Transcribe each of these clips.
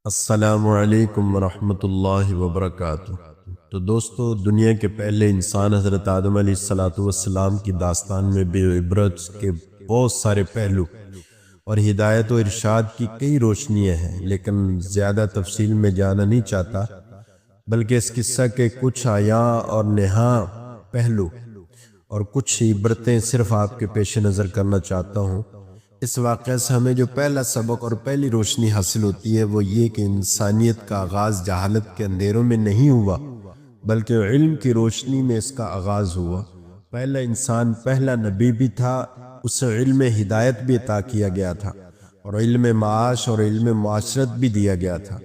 السلام علیکم ورحمۃ اللہ وبرکاتہ۔ تو دوستو، دنیا کے پہلے انسان حضرت آدم علیہ السلام کی داستان میں بے عبرت کے بہت سارے پہلو اور ہدایت و ارشاد کی کئی روشنیاں ہیں، لیکن زیادہ تفصیل میں جانا نہیں چاہتا، بلکہ اس قصہ کے کچھ عیاں اور نہاں پہلو اور کچھ عبرتیں صرف آپ کے پیش نظر کرنا چاہتا ہوں۔ اس واقعہ سے ہمیں جو پہلا سبق اور پہلی روشنی حاصل ہوتی ہے وہ یہ کہ انسانیت کا آغاز جہالت کے اندھیروں میں نہیں ہوا، بلکہ علم کی روشنی میں اس کا آغاز ہوا۔ پہلا انسان پہلا نبی بھی تھا، اسے علم ہدایت بھی عطا کیا گیا تھا، اور علم معاش اور علم معاشرت بھی دیا گیا تھا۔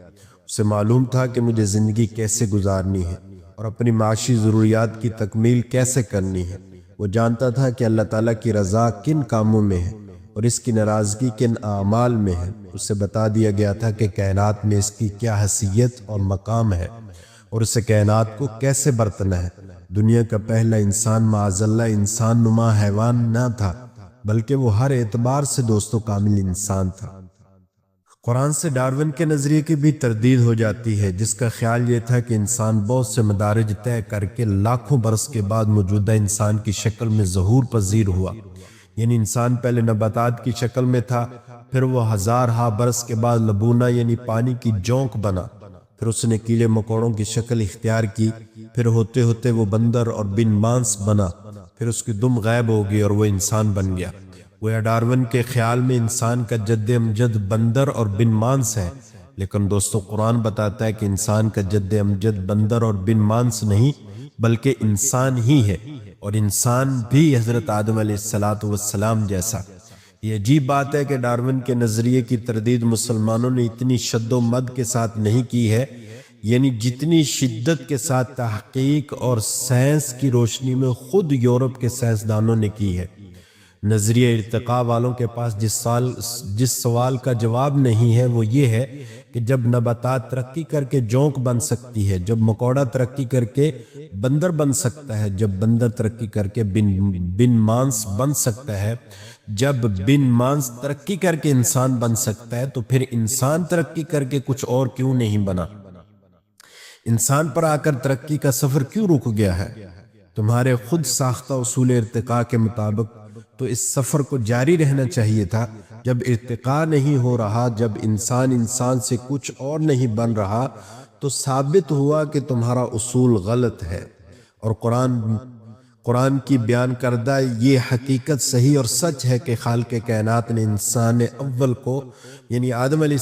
اسے معلوم تھا کہ مجھے زندگی کیسے گزارنی ہے اور اپنی معاشی ضروریات کی تکمیل کیسے کرنی ہے۔ وہ جانتا تھا کہ اللہ تعالیٰ کی رضا کن کاموں میں ہے اور اس کی ناراضگی کن اعمال میں ہے۔ اسے بتا دیا گیا تھا کہ کائنات میں اس کی کیا حیثیت اور مقام ہے اور اسے کائنات کو کیسے برتنا ہے۔ دنیا کا پہلا انسان معاذ اللہ انسان نما حیوان نہ تھا، بلکہ وہ ہر اعتبار سے دوستو کامل انسان تھا۔ قرآن سے ڈارون کے نظریے کی بھی تردید ہو جاتی ہے، جس کا خیال یہ تھا کہ انسان بہت سے مدارج طے کر کے لاکھوں برس کے بعد موجودہ انسان کی شکل میں ظہور پذیر ہوا۔ یعنی انسان پہلے نباتات کی شکل میں تھا، پھر وہ ہزارہا برس کے بعد لبونہ یعنی پانی کی جونک بنا، پھر اس نے کیڑے مکوڑوں کی شکل اختیار کی، پھر ہوتے ہوتے وہ بندر اور بن مانس بنا، پھر اس کی دم غائب ہو گئی اور وہ انسان بن گیا۔ گویا ڈارون کے خیال میں انسان کا جد امجد بندر اور بن مانس ہے، لیکن دوستو قرآن بتاتا ہے کہ انسان کا جد امجد بندر اور بن مانس نہیں، بلکہ انسان ہی ہے، اور انسان بھی حضرت آدم علیہ السلام جیسا۔ یہ عجیب بات ہے کہ ڈارون کے نظریے کی تردید مسلمانوں نے اتنی شد و مد کے ساتھ نہیں کی ہے، یعنی جتنی شدت کے ساتھ تحقیق اور سائنس کی روشنی میں خود یورپ کے سائنسدانوں نے کی ہے۔ نظریہ ارتقاء والوں کے پاس جس سوال کا جواب نہیں ہے وہ یہ ہے کہ جب نباتات ترقی کر کے جونک بن سکتی ہے، جب مکوڑا ترقی کر کے بندر بن سکتا ہے، جب بندر ترقی کر کے بن مانس بن سکتا ہے، جب بن مانس ترقی کر کے انسان بن سکتا ہے، تو پھر انسان ترقی کر کے کچھ اور کیوں نہیں بنا؟ انسان پر آ کر ترقی کا سفر کیوں رک گیا ہے؟ تمہارے خود ساختہ اصول ارتقاء کے مطابق تو اس سفر کو جاری رہنا چاہیے تھا۔ جب ارتقاء نہیں ہو رہا، جب انسان سے کچھ اور نہیں بن رہا، تو ثابت ہوا کہ تمہارا اصول غلط ہے، اور قرآن کی بیان کردہ یہ حقیقت صحیح اور سچ ہے کہ خالق کائنات نے انسان اول کو یعنی آدم علیہ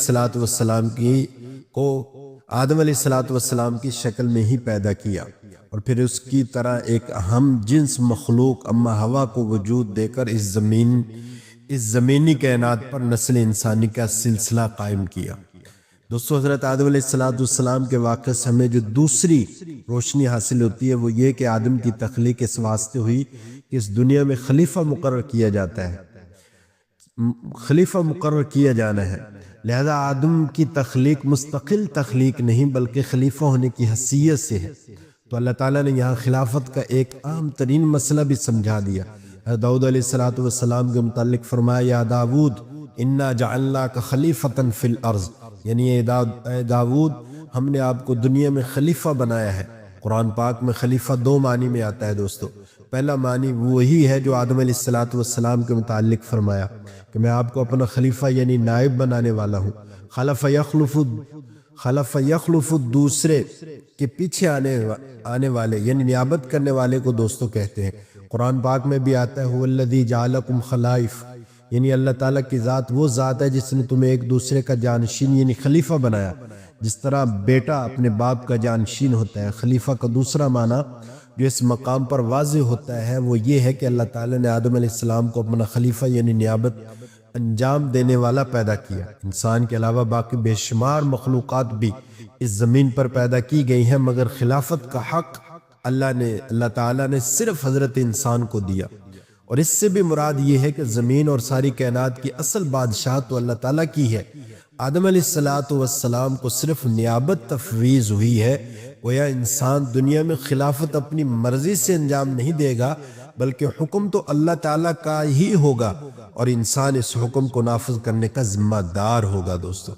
السلام کی شکل میں ہی پیدا کیا، اور پھر اس کی طرح ایک ہم جنس مخلوق اما ہوا کو وجود دے کر اس زمینی کائنات پر نسل انسانی کا سلسلہ قائم کیا۔ دوستو، حضرت آدم علیہ السلام کے واقعے سے ہمیں جو دوسری روشنی حاصل ہوتی ہے وہ یہ کہ آدم کی تخلیق اس واسطے ہوئی کہ اس دنیا میں خلیفہ مقرر کیا جاتا ہے، خلیفہ مقرر کیا جانا ہے۔ لہذا آدم کی تخلیق مستقل تخلیق نہیں بلکہ خلیفہ ہونے کی حیثیت سے ہے۔ تو اللہ تعالیٰ نے یہاں خلافت کا ایک عام ترین مسئلہ بھی سمجھا دیا۔ داؤد علیہ السلام کے متعلق فرمایا، یا داود انا جعلناک خلیفۃ فی الارض، یعنی اے داود ہم نے آپ کو دنیا میں خلیفہ بنایا ہے۔ قرآن پاک میں خلیفہ دو معنی میں آتا ہے دوستو۔ پہلا معنی وہی ہے جو آدم علیہ السلام کے متعلق فرمایا کہ میں آپ کو اپنا خلیفہ یعنی نائب بنانے والا ہوں۔ خلف یخلف دوسرے کے پیچھے آنے والے یعنی نیابت کرنے والے کو دوستو کہتے ہیں۔ قرآن پاک میں بھی آتا ہے هو الذی جعلکم خلائف، یعنی اللہ تعالیٰ کی ذات وہ ذات ہے جس نے تمہیں ایک دوسرے کا جانشین یعنی خلیفہ بنایا۔ جس طرح بیٹا اپنے باپ کا جانشین ہوتا ہے، خلیفہ کا دوسرا معنی جو اس مقام پر واضح ہوتا ہے وہ یہ ہے کہ اللہ تعالیٰ نے آدم علیہ السلام کو اپنا خلیفہ یعنی نیابت انجام دینے والا پیدا کیا۔ انسان کے علاوہ باقی بے شمار مخلوقات بھی اس زمین پر پیدا کی گئی ہیں، مگر خلافت کا حق اللہ تعالیٰ نے صرف حضرت انسان کو دیا، اور اس سے بھی مراد یہ ہے کہ زمین اور ساری کائنات کی اصل بادشاہ تو اللہ تعالیٰ کی ہے۔ آدم علیہ السلام کو صرف نیابت تفویض ہوئی ہے، گویا انسان دنیا میں خلافت اپنی مرضی سے انجام نہیں دے گا بلکہ حکم تو اللہ تعالیٰ کا ہی ہوگا، اور انسان اس حکم کو نافذ کرنے کا ذمہ دار ہوگا۔ دوستو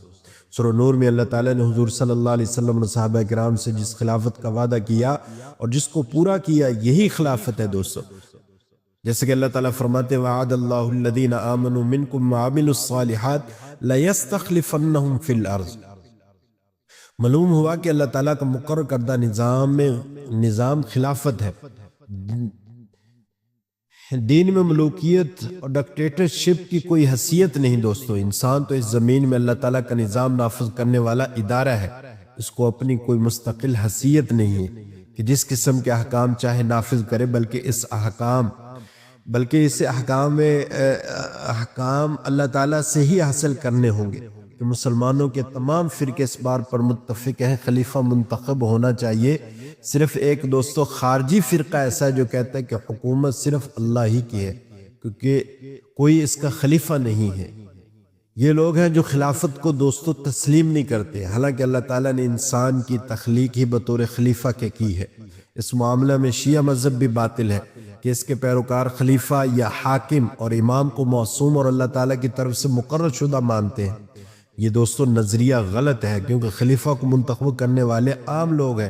سورہ نور میں اللہ تعالیٰ نے حضور صلی اللہ علیہ وسلم اور صحابہ کرام سے جس خلافت کا وعدہ کیا اور جس کو پورا کیا، یہی خلافت ہے دوستو۔ جیسے کہ اللہ تعالیٰ فرماتے وعد اللہ الذین آمنوا منکم وعملوا الصالحات لیستخلفنہم فی الارض۔ معلوم ہوا کہ اللہ تعالیٰ کا مقرر کردہ نظام خلافت ہے۔ دین میں ملوکیت اور ڈکٹیٹرشپ کی کوئی حیثیت نہیں دوستو۔ انسان تو اس زمین میں اللہ تعالیٰ کا نظام نافذ کرنے والا ادارہ ہے، اس کو اپنی کوئی مستقل حیثیت نہیں ہے کہ جس قسم کے احکام چاہے نافذ کرے، بلکہ اس احکام اللہ تعالیٰ سے ہی حاصل کرنے ہوں گے۔ کہ مسلمانوں کے تمام فرقے اس بات پر متفق ہیں خلیفہ منتخب ہونا چاہیے۔ صرف ایک دوستو خارجی فرقہ ایسا ہے جو کہتا ہے کہ حکومت صرف اللہ ہی کی ہے، کیونکہ کوئی اس کا خلیفہ نہیں ہے۔ یہ لوگ ہیں جو خلافت کو دوستو تسلیم نہیں کرتے، حالانکہ اللہ تعالیٰ نے انسان کی تخلیق ہی بطور خلیفہ کے کی ہے۔ اس معاملہ میں شیعہ مذہب بھی باطل ہے کہ اس کے پیروکار خلیفہ یا حاکم اور امام کو معصوم اور اللہ تعالیٰ کی طرف سے مقرر شدہ مانتے ہیں۔ یہ دوستو نظریہ غلط ہے، کیونکہ خلیفہ کو منتخب کرنے والے عام لوگ ہیں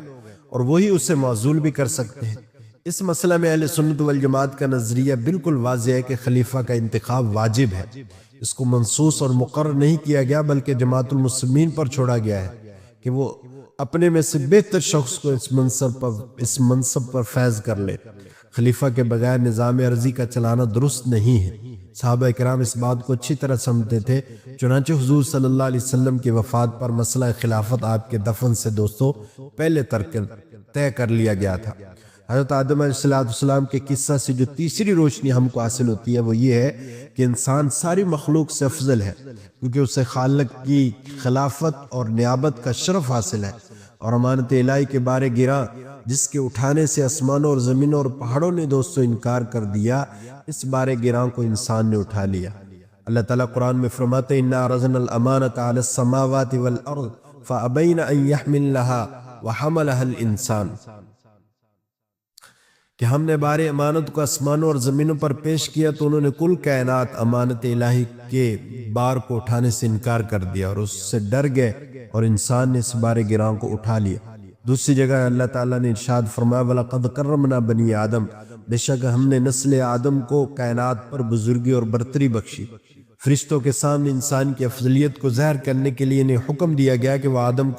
اور وہی اسے معزول بھی کر سکتے ہیں۔ اس مسئلہ میں اہل سنت والجماعت کا نظریہ بالکل واضح ہے کہ خلیفہ کا انتخاب واجب ہے، اس کو منصوص اور مقرر نہیں کیا گیا، بلکہ جماعت المسلمین پر چھوڑا گیا ہے کہ وہ اپنے میں سے بہتر شخص کو اس منصب پر فیض کر لے۔ خلیفہ کے بغیر نظام ارضی کا چلانا درست نہیں ہے۔ صحابہ کرام اس بات کو اچھی طرح سمجھتے تھے، چنانچہ حضور صلی اللہ علیہ وسلم کی وفات پر مسئلہ خلافت آپ کے دفن سے دوستو پہلے طے کر لیا گیا تھا۔ حضرت آدم علیہ السلام کے قصہ سے جو تیسری روشنی ہم کو حاصل ہوتی ہے وہ یہ ہے کہ انسان ساری مخلوق سے افضل ہے، کیونکہ اسے خالق کی خلافت اور نیابت کا شرف حاصل ہے، اور امانت الہی کے بارے گرا جس کے اٹھانے سے آسمانوں اور زمینوں اور پہاڑوں نے دوستو انکار کر دیا، اس بارے گراں کو انسان نے اٹھا لیا۔ اللہ تعالیٰ قرآن میں فرماتے اِنَّا عَرَضْنَا الْأَمَانَةَ عَلَى السَّمَاوَاتِ وَالْأَرْضِ فَأَبَيْنَ أَن يَحْمِلْنَهَا وَحَمَلَهَا الْإِنسَانُ، کہ ہم نے بار امانت کو آسمانوں اور زمینوں پر پیش کیا تو انہوں نے کل کائنات امانت الہی کے بار کو اٹھانے سے انکار کر دیا اور اس سے ڈر گئے، اور انسان نے اس بار گراں کو اٹھا لیا۔ دوسری جگہ اللہ تعالیٰ نے ارشاد فرمایا وَلَقَدْ كَرَّمْنَا بَنِي آدم، بے شک ہم نے نسل آدم کو کائنات پر بزرگی اور برتری بخشی۔ فرشتوں کے سامنے انسان کی افضلیت کو ظاہر کرنے کے لیے انہیں حکم دیا گیا کہ وہ آدم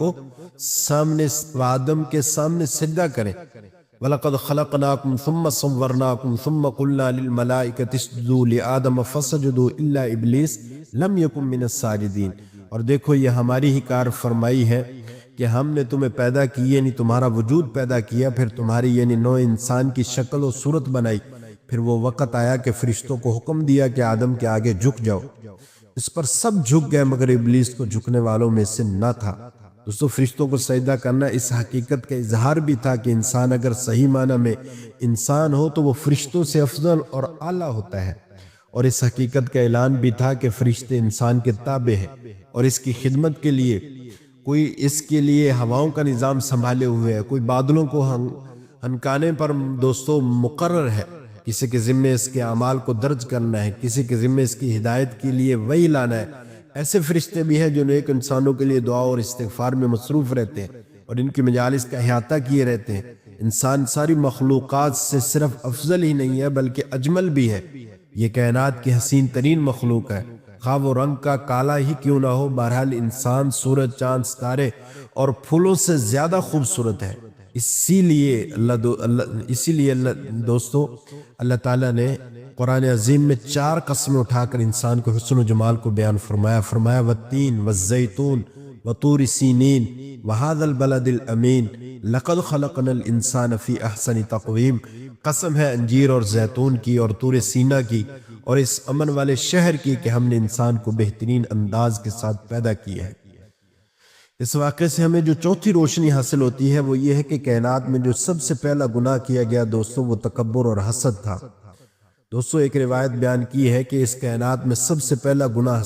کے سامنے سجدہ کریں۔ وَلَقَدْ خَلَقْنَاكُمْ ثُمَّ صَوَّرْنَاكُمْ ثُمَّ قُلْنَا لِلْمَلَائِكَةِ اسْجُدُوا لِآدَمَ فَسَجَدُوا إِلَّا إِبْلِيسَ لَمْ يَكُنْ مِنَ السَّاجِدِينَ۔ اور دیکھو یہ ہماری ہی کار فرمائی ہے کہ ہم نے تمہیں پیدا کی، یعنی تمہارا وجود پیدا کیا، پھر تمہاری یعنی نوع انسان کی شکل و صورت بنائی، پھر وہ وقت آیا کہ فرشتوں کو حکم دیا کہ آدم کے آگے جھک جاؤ، اس پر سب جھک گئے مگر ابلیس کو جھکنے والوں میں سے نہ تھا۔ دوستو فرشتوں کو سجدہ کرنا اس حقیقت کا اظہار بھی تھا کہ انسان اگر صحیح معنی میں انسان ہو تو وہ فرشتوں سے افضل اور اعلیٰ ہوتا ہے، اور اس حقیقت کا اعلان بھی تھا کہ فرشتے انسان کے تابع ہیں اور اس کی خدمت کے لیے کوئی اس کے لیے ہواؤں کا نظام سنبھالے ہوئے ہے، کوئی بادلوں کو ہنکانے پر دوستو مقرر ہے، کسی کے ذمے اس کے اعمال کو درج کرنا ہے، کسی کے ذمے اس کی ہدایت کے لیے وحی لانا ہے۔ ایسے فرشتے بھی ہیں جو نیک انسانوں کے لیے دعا اور استغفار میں مصروف رہتے ہیں اور ان کی مجالس کا احاطہ کیے رہتے ہیں۔ انسان ساری مخلوقات سے صرف افضل ہی نہیں ہے بلکہ اجمل بھی ہے۔ یہ کائنات کی حسین ترین مخلوق ہے، خواہ وہ رنگ کا کالا ہی کیوں نہ ہو، بہرحال انسان سورج، چاند، ستارے اور پھولوں سے زیادہ خوبصورت ہے۔ اسی لیے دوستو اللہ تعالیٰ نے قرآن عظیم میں 4 قسمیں اٹھا کر انسان کو حسن و جمال کو بیان فرمایا والتین والزیتون وطور سینین وہذا البلد الامین لقد خلقنا الانسان فی احسن تقویم۔ قسم ہے انجیر اور زیتون کی اور طور سینہ کی اور اس امن والے شہر کی کہ ہم نے انسان کو بہترین انداز کے ساتھ پیدا کیا ہے۔ اس واقعے سے ہمیں جو چوتھی روشنی حاصل ہوتی ہے وہ یہ ہے کہ کائنات میں جو سب سے پہلا گناہ کیا گیا دوستو وہ تکبر اور حسد تھا۔ دوستو ایک روایت بیان کی ہے کہ اس کائنات میں سب سے پہلا گناہ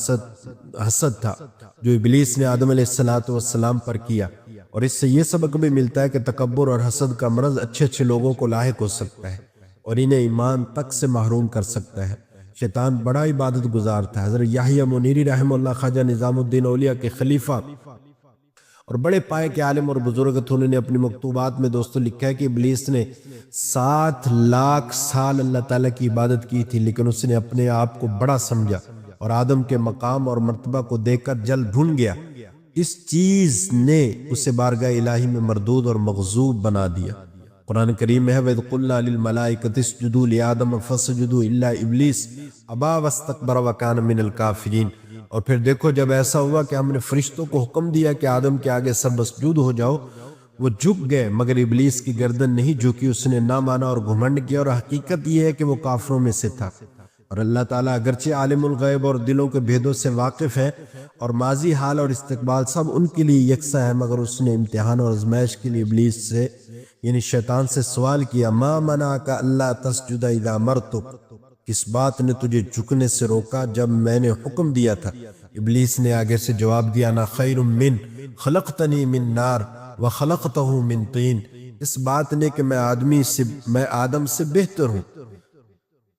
حسد تھا جو ابلیس نے آدم علیہ السلام پر کیا، اور اس سے یہ سبق بھی ملتا ہے کہ تکبر اور حسد کا مرض اچھے لوگوں کو لاحق ہو سکتا ہے اور انہیں ایمان تک سے محروم کر سکتا ہے۔ شیطان بڑا عبادت گزار تھا۔ حضرت یحییٰ منیری رحمہ اللہ خواجہ نظام الدین اولیاء کے خلیفہ اور بڑے پائے کے عالم اور بزرگ تھے، انہوں نے اپنی مکتوبات میں دوستو لکھا ہے کہ ابلیس نے 7 لاکھ سال اللہ تعالیٰ کی عبادت کی تھی، لیکن اس نے اپنے آپ کو بڑا سمجھا اور آدم کے مقام اور مرتبہ کو دیکھ کر جل بھون گیا۔ اس چیز نے اسے بارگاہ الہی میں مردود اور مغضوب بنا دیا۔ قرآن کریم میں ہے وَإِذْ قُلْنَا لِلْمَلَائِكَةِ اسْجُدُوا لِآدَمَ فَسَجَدُوا إِلَّا إِبْلِيسَ أَبَىٰ وَاسْتَكْبَرَ وَكَانَ مِنَ الْكَافِرِينَ۔ اور پھر دیکھو جب ایسا ہوا کہ ہم نے فرشتوں کو حکم دیا کہ آدم کے آگے سب مسجود ہو جاؤ، وہ جھک گئے مگر ابلیس کی گردن نہیں جھکی، اس نے نہ مانا اور گھمنڈ کیا، اور حقیقت یہ ہے کہ وہ کافروں میں سے تھا۔ اور اللہ تعالیٰ اگرچہ عالم الغیب اور دلوں کے بھیدوں سے واقف ہے اور ماضی حال اور استقبال سب ان کے لیے یکساں ہے، مگر اس نے امتحان اور آزمائش کے لیے ابلیس سے یعنی شیطان سے سوال کیا، ما منعک الا تسجد اذا امرتک، کس بات نے تجھے جھکنے سے روکا جب میں نے حکم دیا تھا؟ ابلیس نے آگے سے جواب دیا، انا خیر من خلقتنی من نار وخلقتہ من طین، اس بات نے کہ میں آدم سے بہتر ہوں،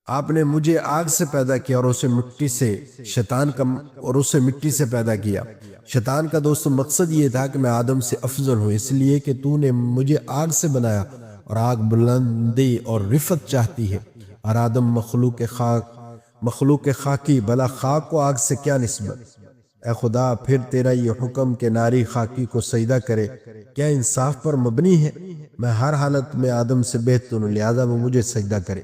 آپ نے مجھے آگ سے پیدا کیا اور اسے مٹی سے پیدا کیا۔ شیطان کا دوستو مقصد یہ تھا کہ میں آدم سے افضل ہوں، اس لیے کہ تو نے مجھے آگ سے بنایا اور آگ بلندی اور رفت چاہتی ہے، اور آدم مخلوق خاکی، بلا خاک کو آگ سے کیا نسبت؟ اے خدا پھر تیرا یہ حکم کہ ناری خاکی کو سجدہ کرے کیا انصاف پر مبنی ہے؟ میں ہر حالت میں آدم سے بہتر ہوں، لہذا وہ مجھے سجدہ کرے،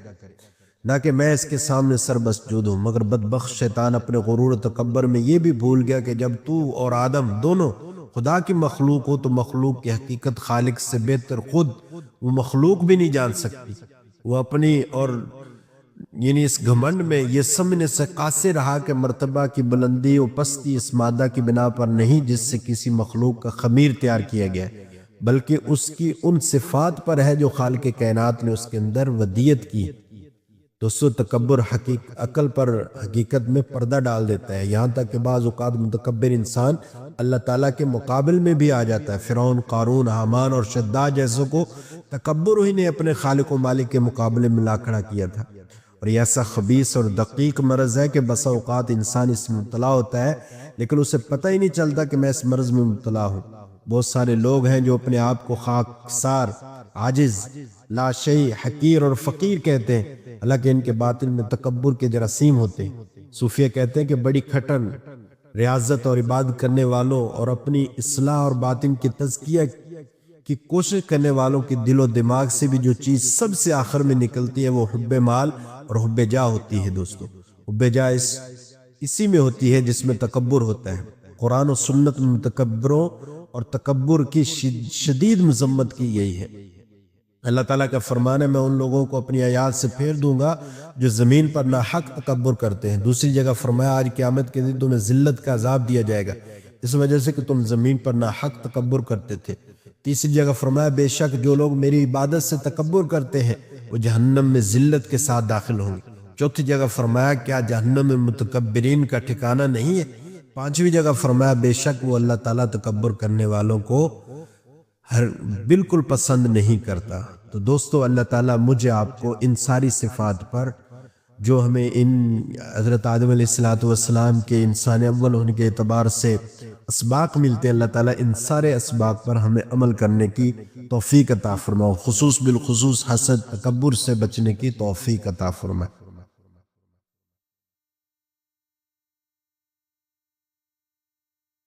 نہ کہ میں اس کے سامنے سر مسجود ہوں۔ مگر بدبخت شیطان اپنے غرور و تکبر میں یہ بھی بھول گیا کہ جب تو اور آدم دونوں خدا کی مخلوق ہو تو مخلوق کی حقیقت خالق سے بہتر خود وہ مخلوق بھی نہیں جان سکتی۔ وہ اپنی اور یعنی اس گھمنڈ میں یہ سمجھنے سے قاصر رہا کہ مرتبہ کی بلندی و پستی اس مادہ کی بنا پر نہیں جس سے کسی مخلوق کا خمیر تیار کیا گیا ہے، بلکہ اس کی ان صفات پر ہے جو خالق کائنات نے اس کے اندر ودیت کی۔ دوستو تکبر عقل پر حقیقت میں پردہ ڈال دیتا ہے، یہاں تک کہ بعض اوقات متکبر انسان اللہ تعالیٰ کے مقابل میں بھی آ جاتا ہے۔ فرعون، قارون، حامان اور شداد جیسوں کو تکبر ہی نے اپنے خالق و مالک کے مقابلے میں لا کھڑا کیا تھا، اور یہ ایسا خبیث اور دقیق مرض ہے کہ بسا اوقات انسان اس میں مبتلا ہوتا ہے لیکن اسے پتہ ہی نہیں چلتا کہ میں اس مرض میں مبتلا ہوں۔ بہت سارے لوگ ہیں جو اپنے آپ کو خاکسار، عاجز، لا شیء، حقیر اور فقیر کہتے ہیں، حالانکہ ان کے باطن میں تکبر کے جراثیم ہوتے ہیں۔ صوفیہ کہتے ہیں کہ بڑی کھٹن، ریاضت اور عبادت کرنے والوں اور اپنی اصلاح اور باطن کی تزکیہ کی کوشش کرنے والوں کے دل و دماغ سے بھی جو چیز سب سے آخر میں نکلتی ہے وہ حب مال اور حب جاہ ہوتی ہے۔ دوستو حب جاہ اسی میں ہوتی ہے جس میں تکبر ہوتا ہے۔ قرآن و سنت میں متکبروں اور تکبر کی شدید مذمت کی گئی ہے۔ اللہ تعالیٰ کا فرمان ہے، میں ان لوگوں کو اپنی آیات سے پھیر دوں گا جو زمین پر ناحق تکبر کرتے ہیں۔ دوسری جگہ فرمایا آج قیامت کے دن تمہیں ذلت کا عذاب دیا جائے گا اس وجہ سے کہ تم زمین پر ناحق تکبر کرتے تھے۔ تیسری جگہ فرمایا بے شک جو لوگ میری عبادت سے تکبر کرتے ہیں وہ جہنم میں ذلت کے ساتھ داخل ہوں گے۔ چوتھی جگہ فرمایا کیا جہنم میں متکبرین کا ٹھکانہ نہیں ہے؟ پانچویں جگہ فرمایا بے شک وہ اللہ تعالیٰ تکبر کرنے والوں کو بالکل پسند نہیں کرتا۔ تو دوستو اللہ تعالیٰ مجھے آپ کو ان ساری صفات پر جو ہمیں ان حضرت آدم علیہ السلام کے انسان اول ہونے کے اعتبار سے اسباق ملتے ہیں، اللہ تعالیٰ ان سارے اسباق پر ہمیں عمل کرنے کی توفیق عطا فرمائے، بالخصوص حسد، تکبر سے بچنے کی توفیق عطا فرمائے۔